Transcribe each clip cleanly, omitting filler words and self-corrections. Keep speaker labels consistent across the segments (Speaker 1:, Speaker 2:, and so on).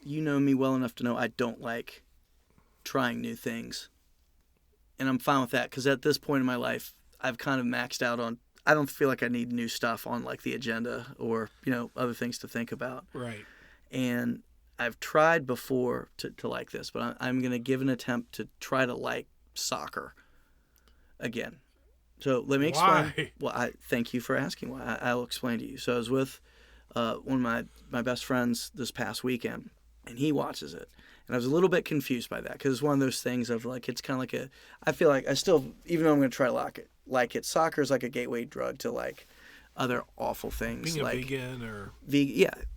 Speaker 1: you know me well enough to know I don't like trying new things. And I'm fine with that because at this point in my life, I've kind of maxed out on, I don't feel like I need new stuff on like the agenda or, other things to think about.
Speaker 2: Right.
Speaker 1: And I've tried before to like this, but I'm going to give an attempt to try to like soccer again. So let me explain.
Speaker 2: Why?
Speaker 1: Well, thank you for asking why. I'll explain to you. So I was with one of my best friends this past weekend, and he watches it. And I was a little bit confused by that because it's one of those things of like, it's kind of like I feel like I still, even though I'm going to try to like it, soccer is like a gateway drug to like other awful things.
Speaker 2: Being
Speaker 1: like
Speaker 2: a vegan or...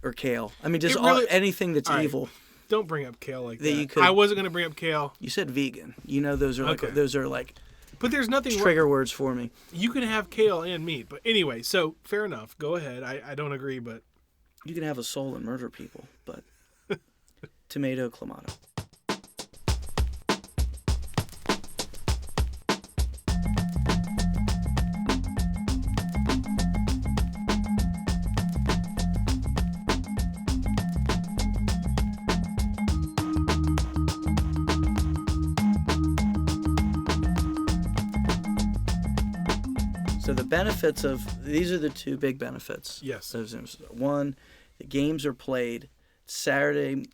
Speaker 1: or kale. I mean, just anything that's evil.
Speaker 2: Don't bring up kale like that.
Speaker 1: You could,
Speaker 2: I wasn't going to bring up kale.
Speaker 1: You said vegan. Those are like
Speaker 2: but there's nothing
Speaker 1: trigger words for me.
Speaker 2: You can have kale and meat. But anyway, so fair enough. Go ahead. I don't agree, but...
Speaker 1: You can have a soul and murder people, but... Tomato, clamato. So the benefits these are the two big benefits.
Speaker 2: Yes.
Speaker 1: One, the games are played Saturday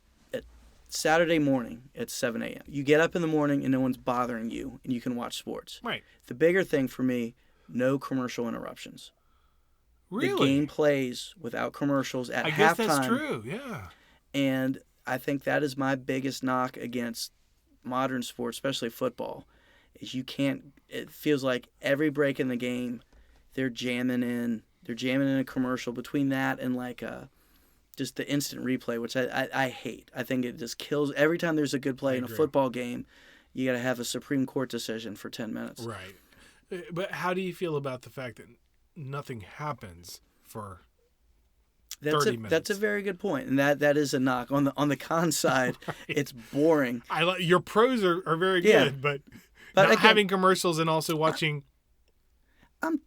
Speaker 1: morning at 7 a.m. You get up in the morning and no one's bothering you and you can watch sports.
Speaker 2: Right.
Speaker 1: The bigger thing for me, no commercial interruptions.
Speaker 2: Really?
Speaker 1: The game plays without commercials at halftime.
Speaker 2: I guess that's true, yeah.
Speaker 1: And I think that is my biggest knock against modern sports, especially football, is it feels like every break in the game, they're jamming in a commercial between that and like just the instant replay, which I hate. I think it just kills. Every time there's a good play in a football game, you got to have a Supreme Court decision for 10 minutes.
Speaker 2: Right. But how do you feel about the fact that nothing happens for 30 minutes? That's
Speaker 1: a very good point, and that is a knock. On the con side, right. It's boring.
Speaker 2: Your pros are very good, but not again, having commercials and also watching...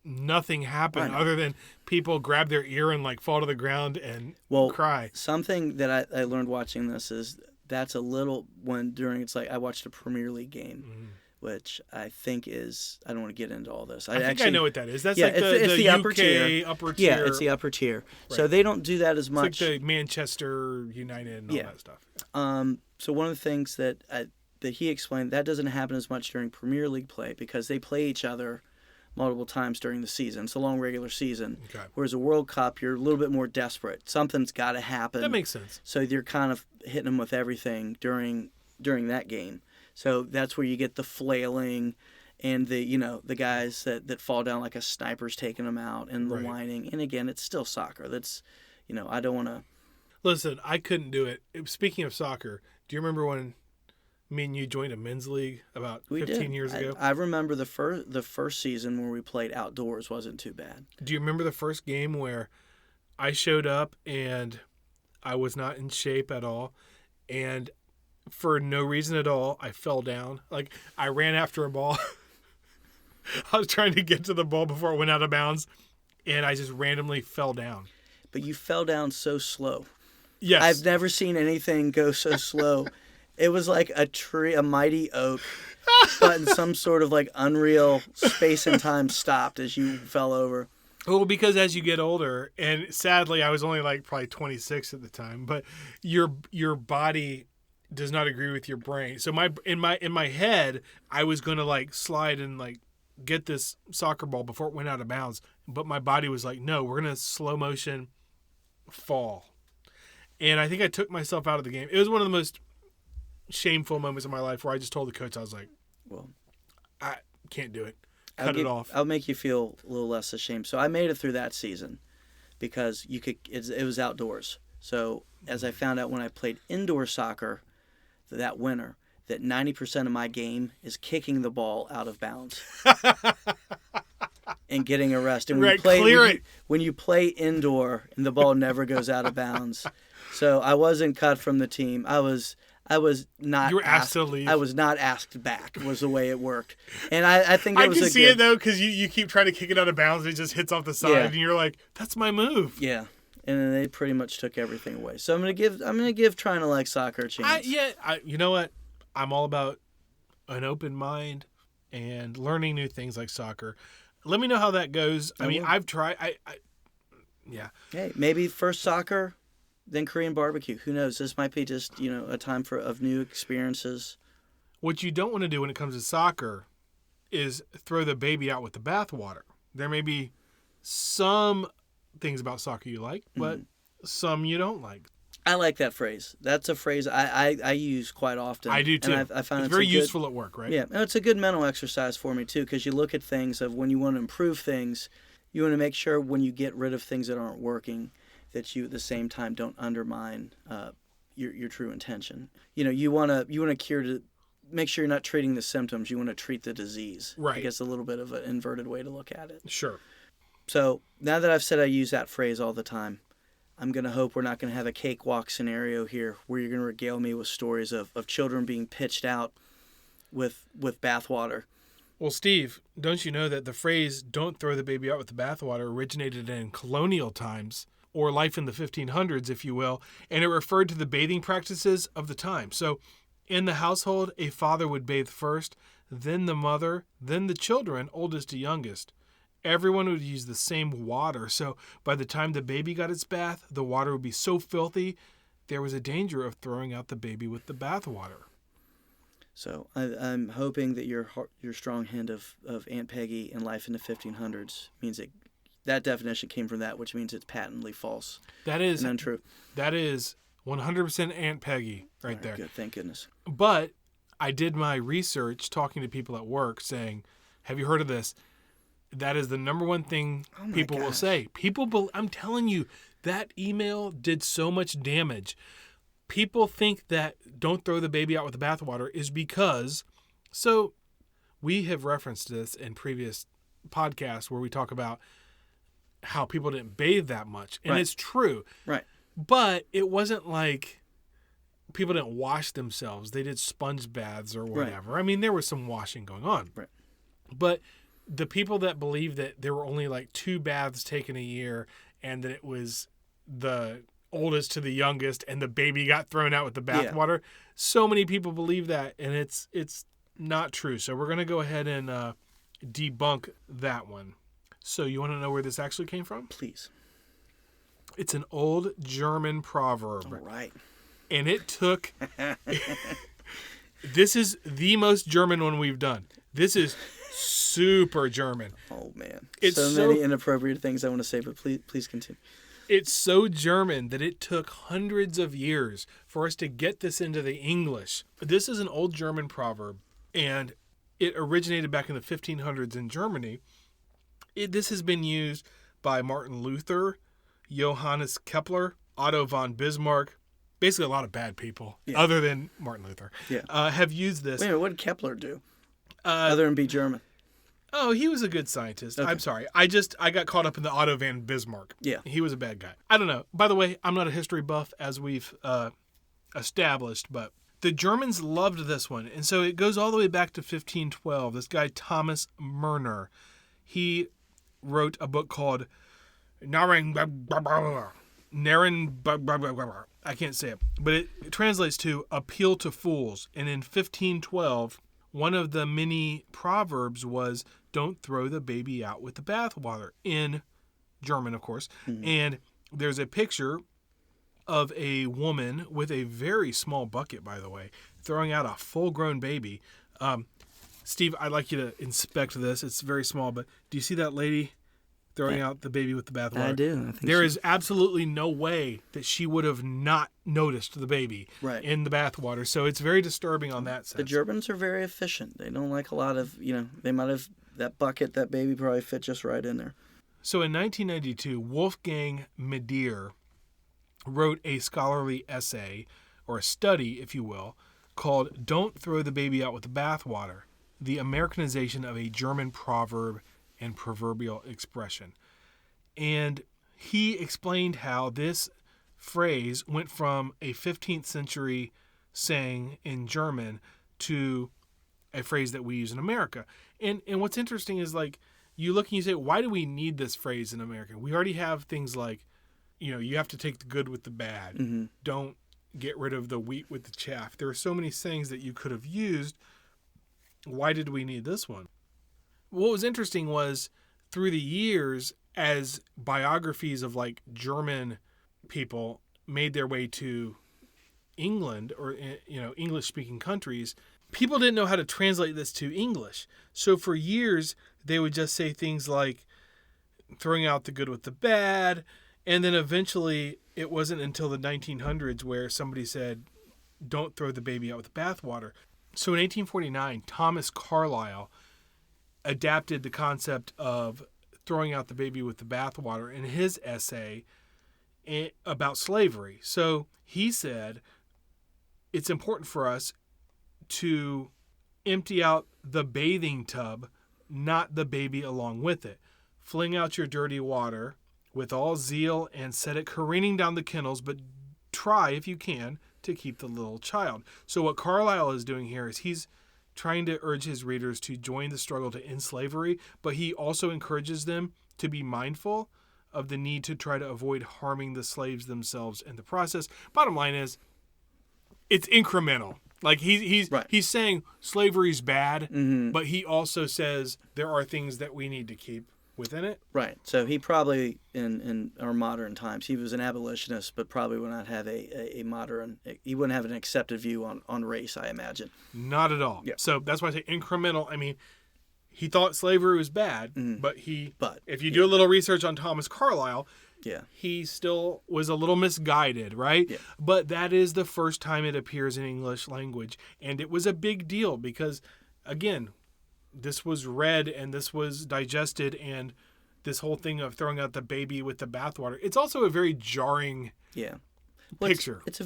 Speaker 2: nothing happen other than people grab their ear and like fall to the ground and cry.
Speaker 1: Something that I learned watching this is that's a little it's like I watched a Premier League game, which I think is, I don't want to get into all this.
Speaker 2: I know what that is. That's like the
Speaker 1: upper
Speaker 2: UK
Speaker 1: tier.
Speaker 2: Upper tier.
Speaker 1: Yeah, it's the upper tier.
Speaker 2: Right.
Speaker 1: So they don't do that as much.
Speaker 2: It's like the Manchester United and all that stuff.
Speaker 1: So one of the things that he explained, that doesn't happen as much during Premier League play because they play each other multiple times during the season. It's a long regular season.
Speaker 2: Okay.
Speaker 1: Whereas a World Cup, you're a little bit more desperate. Something's got to happen.
Speaker 2: That makes sense.
Speaker 1: So you're kind of hitting them with everything during that game. So that's where you get the flailing and the guys that fall down like a sniper's taking them out and the whining. And again, it's still soccer. That's, I don't want to.
Speaker 2: Listen, I couldn't do it. Speaking of soccer, do you remember when me and you joined a men's league about 15 years ago?
Speaker 1: I remember the first season where we played outdoors wasn't too bad.
Speaker 2: Do you remember the first game where I showed up and I was not in shape at all, and for no reason at all, I fell down. Like, I ran after a ball. I was trying to get to the ball before it went out of bounds, and I just randomly fell down.
Speaker 1: But you fell down so slow.
Speaker 2: Yes.
Speaker 1: I've never seen anything go so slow. It was like a tree, a mighty oak, but in some sort of like unreal space and time stopped as you fell over.
Speaker 2: Well, because as you get older, and sadly I was only like probably 26 at the time, but your body does not agree with your brain. So in my head, I was going to like slide and like get this soccer ball before it went out of bounds, but my body was like, no, we're going to slow motion fall. And I think I took myself out of the game. It was one of the most shameful moments of my life where I just told the coach, I was like, well, I can't do it. Cut it off.
Speaker 1: I'll make you feel a little less ashamed. So I made it through that season because it was outdoors. So as I found out when I played indoor soccer that winter, that 90% of my game is kicking the ball out of bounds and getting a rest. And when you play indoor and the ball never goes out of bounds. So I wasn't cut from the team. I was not.
Speaker 2: You were asked to leave.
Speaker 1: I was not asked back. Was the way it worked, and I think it was.
Speaker 2: I can see it though because you keep trying to kick it out of bounds, and it just hits off the side, and you're like, "That's my move."
Speaker 1: Yeah, and then they pretty much took everything away. So I'm gonna give trying to like soccer a chance.
Speaker 2: You know what? I'm all about an open mind and learning new things like soccer. Let me know how that goes. I mean,
Speaker 1: will.
Speaker 2: I've tried. Yeah.
Speaker 1: Hey, maybe first soccer, then Korean barbecue. Who knows? This might be just a time of new experiences.
Speaker 2: What you don't want to do when it comes to soccer is throw the baby out with the bathwater. There may be some things about soccer you like, but some you don't like.
Speaker 1: I like that phrase. That's a phrase I use quite often.
Speaker 2: I do too.
Speaker 1: And I find
Speaker 2: it's very useful at work, right?
Speaker 1: Yeah, and it's a good mental exercise for me too, because you look at things of when you want to improve things, you want to make sure when you get rid of things that aren't working, that you at the same time don't undermine your true intention. You want to cure to make sure you're not treating the symptoms. You want to treat the disease.
Speaker 2: Right.
Speaker 1: I guess a little bit of an inverted way to look at it.
Speaker 2: Sure.
Speaker 1: So now that I've said I use that phrase all the time, I'm going to hope we're not going to have a cakewalk scenario here where you're going to regale me with stories of children being pitched out with bathwater.
Speaker 2: Well, Steve, don't you know that the phrase "don't throw the baby out with the bathwater" originated in colonial times, or life in the 1500s, if you will, and it referred to the bathing practices of the time. So in the household, a father would bathe first, then the mother, then the children, oldest to youngest. Everyone would use the same water, so by the time the baby got its bath, the water would be so filthy, there was a danger of throwing out the baby with the bathwater.
Speaker 1: So I'm hoping that your strong hint of Aunt Peggy and life in the 1500s means that definition came from that, which means it's patently false.
Speaker 2: That is
Speaker 1: and untrue.
Speaker 2: That is 100% Aunt Peggy right there.
Speaker 1: Good, thank goodness.
Speaker 2: But I did my research talking to people at work saying, have you heard of this? That is the number one thing people will say. I'm telling you, that email did so much damage. People think that don't throw the baby out with the bathwater is because, so we have referenced this in previous podcasts where we talk about how people didn't bathe that much. And it's true.
Speaker 1: Right.
Speaker 2: But it wasn't like people didn't wash themselves. They did sponge baths or whatever. Right. I mean, there was some washing going on.
Speaker 1: Right.
Speaker 2: But the people that believe that there were only like 2 baths taken a year and that it was the oldest to the youngest and the baby got thrown out with the bathwater, so many people believe that, and it's not true. So we're going to go ahead and debunk that one. So you want to know where this actually came from?
Speaker 1: Please.
Speaker 2: It's an old German proverb.
Speaker 1: All right.
Speaker 2: And it took... This is the most German one we've done. This is super German.
Speaker 1: Oh, man.
Speaker 2: It's
Speaker 1: so many inappropriate things I want to say, but please continue.
Speaker 2: It's so German that it took hundreds of years for us to get this into the English. This is an old German proverb, and it originated back in the 1500s in Germany. This has been used by Martin Luther, Johannes Kepler, Otto von Bismarck, basically a lot of bad people, other than Martin Luther, have used this.
Speaker 1: Wait a minute, what did Kepler do? Other than be German?
Speaker 2: Oh, he was a good scientist. Okay. I'm sorry. I got caught up in the Otto von Bismarck.
Speaker 1: Yeah.
Speaker 2: He was a bad guy. I don't know. By the way, I'm not a history buff, as we've established, but the Germans loved this one. And so it goes all the way back to 1512. This guy, Thomas Murner, he wrote a book called I can't say it, but it translates to Appeal to Fools. And in 1512, one of the many proverbs was, don't throw the baby out with the bathwater, in German, of course. Mm-hmm. And there's a picture of a woman with a very small bucket, by the way, throwing out a full-grown baby. Steve, I'd like you to inspect this. It's very small, but do you see that lady throwing out the baby with the bathwater?
Speaker 1: I do. I think
Speaker 2: there is absolutely no way that she would have not noticed the baby in the bathwater. So it's very disturbing on that sense.
Speaker 1: The Germans are very efficient. They don't like a lot of, they might have that bucket, that baby probably fit just right in there.
Speaker 2: So in 1992, Wolfgang Medier wrote a scholarly essay, or a study, if you will, called Don't Throw the Baby Out with the Bathwater, the Americanization of a German Proverb and Proverbial Expression. And he explained how this phrase went from a 15th century saying in German to a phrase that we use in America. And what's interesting is, like, you look and you say, why do we need this phrase in America? We already have things like, you have to take the good with the bad.
Speaker 1: Mm-hmm.
Speaker 2: Don't get rid of the wheat with the chaff. There are so many sayings that you could have used. Why did we need this one? What was interesting was through the years, as biographies of like German people made their way to England or, English speaking countries, people didn't know how to translate this to English. So for years, they would just say things like throwing out the good with the bad. And then eventually it wasn't until the 1900s where somebody said, don't throw the baby out with the bathwater. So in 1849, Thomas Carlyle adapted the concept of throwing out the baby with the bathwater in his essay about slavery. So he said, it's important for us to empty out the bathing tub, not the baby along with it. Fling out your dirty water with all zeal and set it careening down the kennels, but try, if you can, to keep the little child. So what Carlyle is doing here is he's trying to urge his readers to join the struggle to end slavery, but he also encourages them to be mindful of the need to try to avoid harming the slaves themselves in the process. Bottom line is, it's incremental. Like he's saying slavery's bad, but he also says there are things that we need to keep within it.
Speaker 1: Right. So he probably, in our modern times, he was an abolitionist, but probably would not have a modern, he wouldn't have an accepted view on race, I imagine.
Speaker 2: Not at all.
Speaker 1: Yeah.
Speaker 2: So that's why I say incremental. I mean, he thought slavery was bad, but if you do a little research on Thomas Carlyle, he still was a little misguided, right?
Speaker 1: Yeah.
Speaker 2: But that is the first time it appears in English language. And it was a big deal because, again, this was read and this was digested, and this whole thing of throwing out the baby with the bathwater. It's also a very jarring picture.
Speaker 1: It's a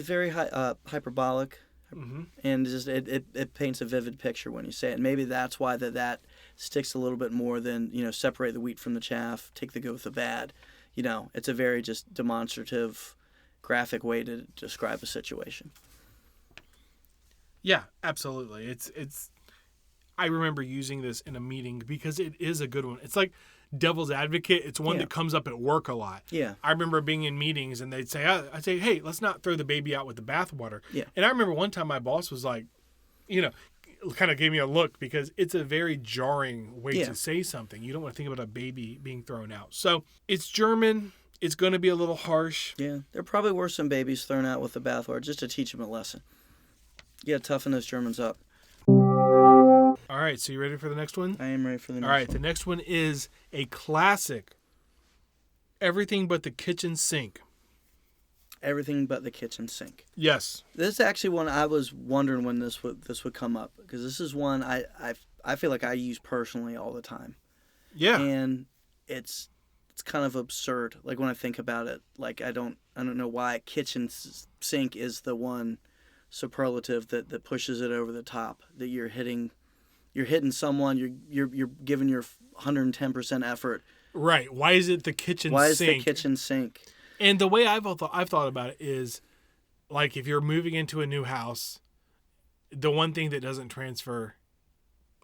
Speaker 1: very hyperbolic, and just it paints a vivid picture when you say it. And maybe that's why that sticks a little bit more than separate the wheat from the chaff, take the good with the bad. It's a very just demonstrative, graphic way to describe a situation.
Speaker 2: Yeah, absolutely. It's. I remember using this in a meeting because it is a good one. It's like devil's advocate. It's one that comes up at work a lot.
Speaker 1: Yeah.
Speaker 2: I remember being in meetings and I'd say, hey, let's not throw the baby out with the bathwater.
Speaker 1: Yeah.
Speaker 2: And I remember one time my boss was like, kind of gave me a look because it's a very jarring way to say something. You don't want to think about a baby being thrown out. So it's German. It's going to be a little harsh.
Speaker 1: Yeah. There probably were some babies thrown out with the bathwater just to teach them a lesson. You got to toughen those Germans up.
Speaker 2: All right, so you ready for the next one?
Speaker 1: I am ready for the next one.
Speaker 2: All right, the next one is a classic. Everything but the kitchen sink.
Speaker 1: Everything but the kitchen sink.
Speaker 2: Yes.
Speaker 1: This is actually one I was wondering when this would come up, because this is one I feel like I use personally all the time.
Speaker 2: Yeah.
Speaker 1: And it's kind of absurd. Like when I think about it, like I don't know why kitchen sink is the one superlative that pushes it over the top, that you're hitting someone, you're giving your 110% effort.
Speaker 2: Right. Why is it the kitchen sink?
Speaker 1: Why is the kitchen sink?
Speaker 2: And the way I've thought about it is, like, if you're moving into a new house, the one thing that doesn't transfer,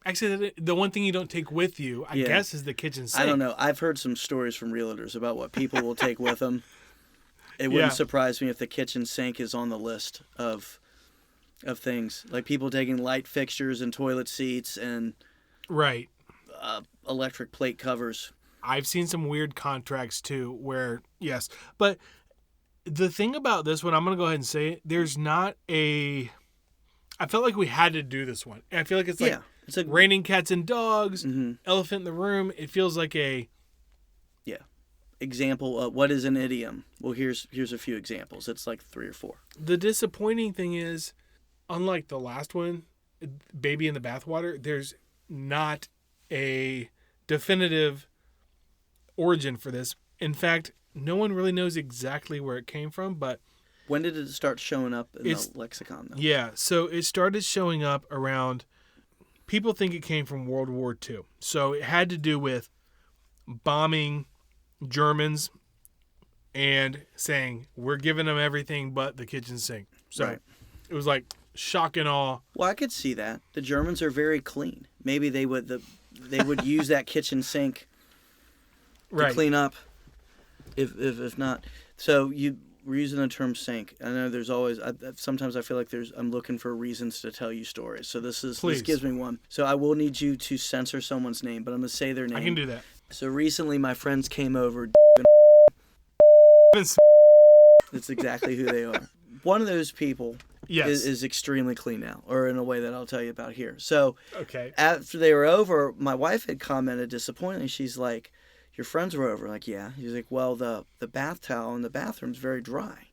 Speaker 2: actually the one thing you don't take with you, I guess, is the kitchen sink.
Speaker 1: I don't know. I've heard some stories from realtors about what people will take with them. It wouldn't surprise me if the kitchen sink is on the list of things, like people taking light fixtures and toilet seats and electric plate covers.
Speaker 2: I've seen some weird contracts too where, yes. But the thing about this one, I'm going to go ahead and say it, there's not I felt like we had to do this one. I feel like it's like raining cats and dogs, elephant in the room. It feels like a
Speaker 1: example of what is an idiom. Well, here's a few examples. It's like 3 or 4.
Speaker 2: The disappointing thing is, unlike the last one, baby in the bathwater, there's not a definitive origin for this. In fact, no one really knows exactly where it came from, but
Speaker 1: when did it start showing up in the lexicon, though?
Speaker 2: Yeah, so it started showing up around, people think it came from World War II. So it had to do with bombing Germans and saying, we're giving them everything but the kitchen sink. So it was like shock and awe.
Speaker 1: Well, I could see that. The Germans are very clean. Maybe they would use that kitchen sink to clean up. If not, so we're using the term sink. I know there's always. Sometimes I feel like I'm looking for reasons to tell you stories. So this gives me one. So I will need you to censor someone's name, but I'm gonna say their name.
Speaker 2: I can do that.
Speaker 1: So recently, my friends came over. That's exactly who they are. One of those people is extremely clean now, or in a way that I'll tell you about here. So after they were over, my wife had commented disappointingly. She's like, your friends were over? Like, yeah. She's like, well, the bath towel in the bathroom's very dry.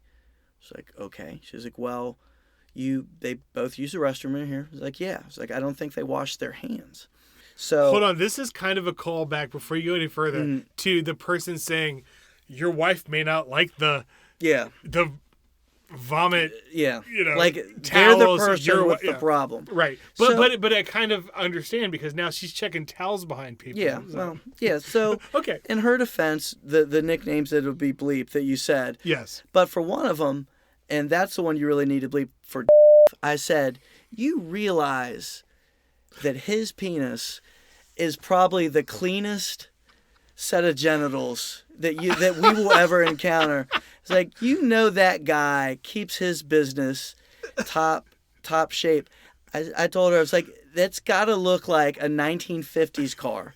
Speaker 1: She's like, okay. She's like, well, they both use the restroom in here. I was like, yeah. I was like, I don't think they washed their hands. So
Speaker 2: hold on, this is kind of a callback before you go any further to the person saying your wife may not like the vomit.
Speaker 1: Yeah,
Speaker 2: like
Speaker 1: they're the person with the problem,
Speaker 2: right? But I kind of understand because now she's checking towels behind people.
Speaker 1: Yeah,
Speaker 2: so.
Speaker 1: well, yeah. So
Speaker 2: okay.
Speaker 1: In her defense, the nicknames that would be bleep that you said.
Speaker 2: Yes.
Speaker 1: But for one of them, and that's the one you really need to bleep for. I said, you realize that his penis is probably the cleanest set of genitals that we will ever encounter. It's like, that guy keeps his business top shape. I told her, I was like, that's got to look like a 1950s car.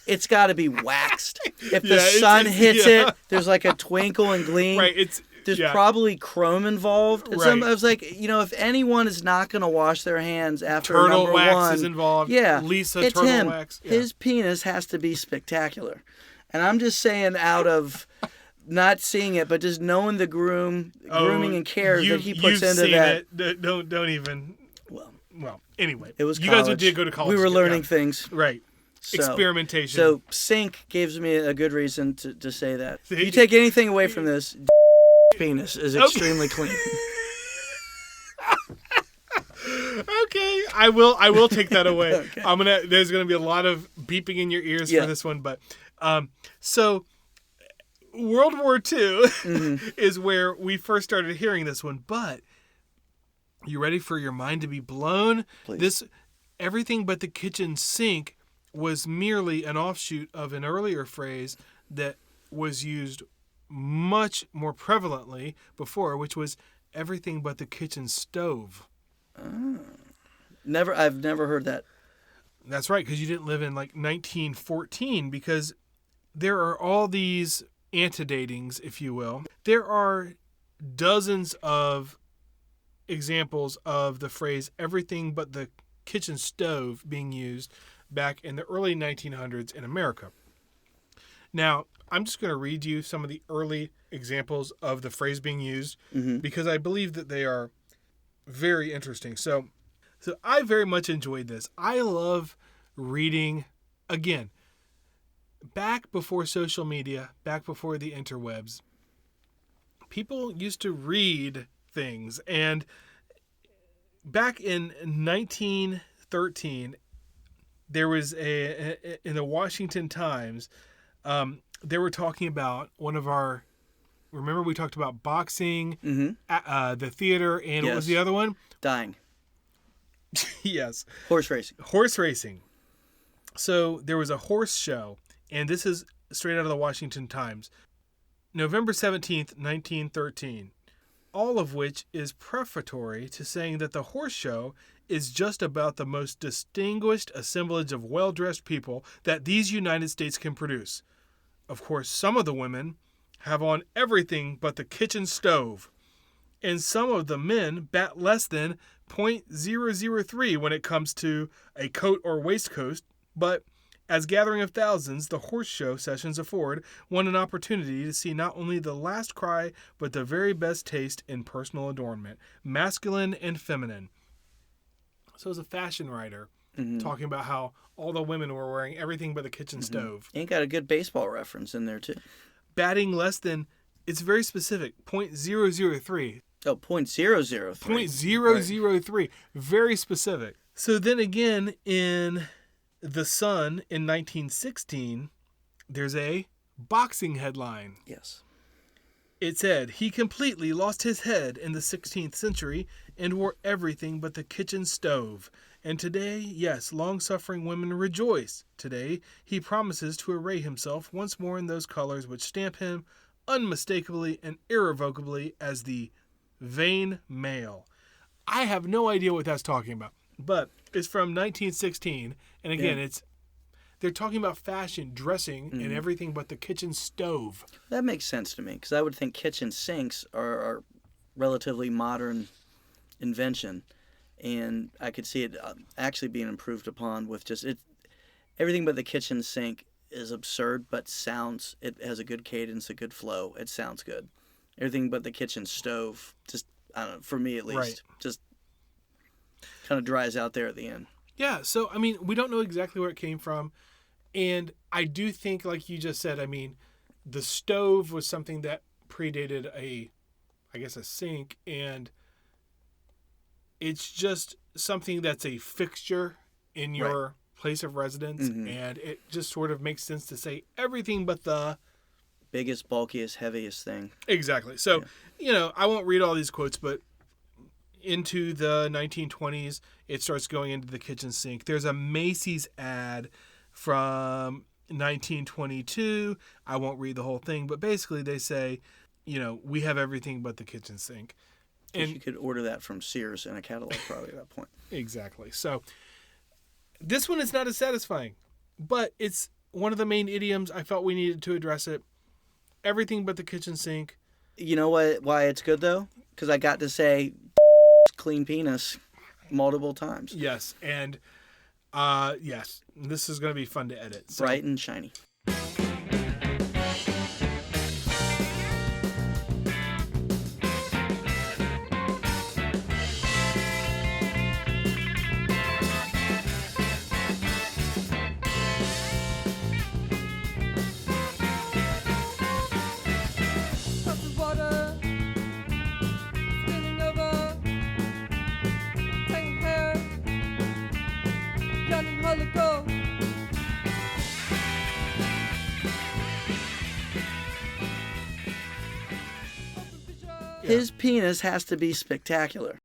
Speaker 1: It's got to be waxed. If the sun hits it, there's like a twinkle and gleam.
Speaker 2: Right.
Speaker 1: There's probably chrome involved.
Speaker 2: Right.
Speaker 1: I was like, if anyone is not going to wash their hands after
Speaker 2: turtle
Speaker 1: number
Speaker 2: wax
Speaker 1: one,
Speaker 2: is involved.
Speaker 1: Yeah,
Speaker 2: Lisa
Speaker 1: it's
Speaker 2: turtle
Speaker 1: him.
Speaker 2: wax. Yeah.
Speaker 1: His penis has to be spectacular. And I'm just saying, out of not seeing it, but just knowing the grooming and care that he puts into that.
Speaker 2: It. Don't even. Well, anyway,
Speaker 1: it was
Speaker 2: you
Speaker 1: college.
Speaker 2: guys did go to college.
Speaker 1: We were learning things.
Speaker 2: Right. So, experimentation.
Speaker 1: So sink gives me a good reason to say that. If you take anything away from this, penis is extremely clean.
Speaker 2: Okay, I will take that away.
Speaker 1: Okay.
Speaker 2: There's gonna be a lot of beeping in your ears for this one, but so World War II is where we first started hearing this one. But you ready for your mind to be blown?
Speaker 1: Please.
Speaker 2: This everything but the kitchen sink was merely an offshoot of an earlier phrase that was used much more prevalently before, which was everything but the kitchen stove.
Speaker 1: I've never heard that.
Speaker 2: That's right, because you didn't live in like 1914, because there are all these antedatings, if you will. There are dozens of examples of the phrase everything but the kitchen stove being used back in the early 1900s in America. Now, I'm just going to read you some of the early examples of the phrase being used because I believe that they are very interesting. So I very much enjoyed this. I love reading, again, back before social media, back before the interwebs, people used to read things. And back in 1913, there was in the Washington Times, they were talking about remember we talked about boxing, the theater, and what was the other one?
Speaker 1: Dying.
Speaker 2: Yes.
Speaker 1: Horse racing. So there was a horse show, and this is straight out of the Washington Times. November 17th, 1913. All of which is prefatory to saying that the horse show is just about the most distinguished assemblage of well-dressed people that these United States can produce. Of course, some of the women have on everything but the kitchen stove, and some of the men bat less than .003 when it comes to a coat or waistcoat, but as gathering of thousands, the horse show sessions afford one an opportunity to see not only the last cry, but the very best taste in personal adornment, masculine and feminine. So as a fashion writer, talking about how all the women were wearing everything but the kitchen stove. And got a good baseball reference in there, too.
Speaker 2: Batting less than, it's very specific, .003.
Speaker 1: Oh, .003.
Speaker 2: .003. Right. Very specific. So then again, in The Sun in 1916, there's a boxing headline.
Speaker 1: Yes.
Speaker 2: It said, he completely lost his head in the 16th century and wore everything but the kitchen stove. And today, yes, long-suffering women rejoice. Today, he promises to array himself once more in those colors which stamp him unmistakably and irrevocably as the vain male. I have no idea what that's talking about, but it's from 1916, and again, they're talking about fashion, dressing, and everything but the kitchen stove.
Speaker 1: That makes sense to me, because I would think kitchen sinks are relatively modern invention, and I could see it actually being improved upon with just it. Everything but the kitchen sink is absurd, but it has a good cadence, a good flow. It sounds good. Everything but the kitchen stove, just, I don't know, for me at least, just kind of dries out there at the end.
Speaker 2: Yeah, so, I mean, we don't know exactly where it came from. And I do think, like you just said, I mean, the stove was something that predated a sink. And it's just something that's a fixture in your place of residence.
Speaker 1: Mm-hmm.
Speaker 2: And it just sort of makes sense to say everything but the
Speaker 1: biggest, bulkiest, heaviest thing.
Speaker 2: Exactly. So, I won't read all these quotes, but into the 1920s, it starts going into the kitchen sink. There's a Macy's ad from 1922. I won't read the whole thing, but basically they say, we have everything but the kitchen sink.
Speaker 1: And you could order that from Sears in a catalog probably at that point.
Speaker 2: Exactly. So this one is not as satisfying, but it's one of the main idioms. I felt we needed to address it. Everything but the kitchen sink.
Speaker 1: You know why it's good, though? Because I got to say clean penis multiple times.
Speaker 2: Yes, and yes, this is going to be fun to edit. So.
Speaker 1: Bright and shiny. His penis has to be spectacular.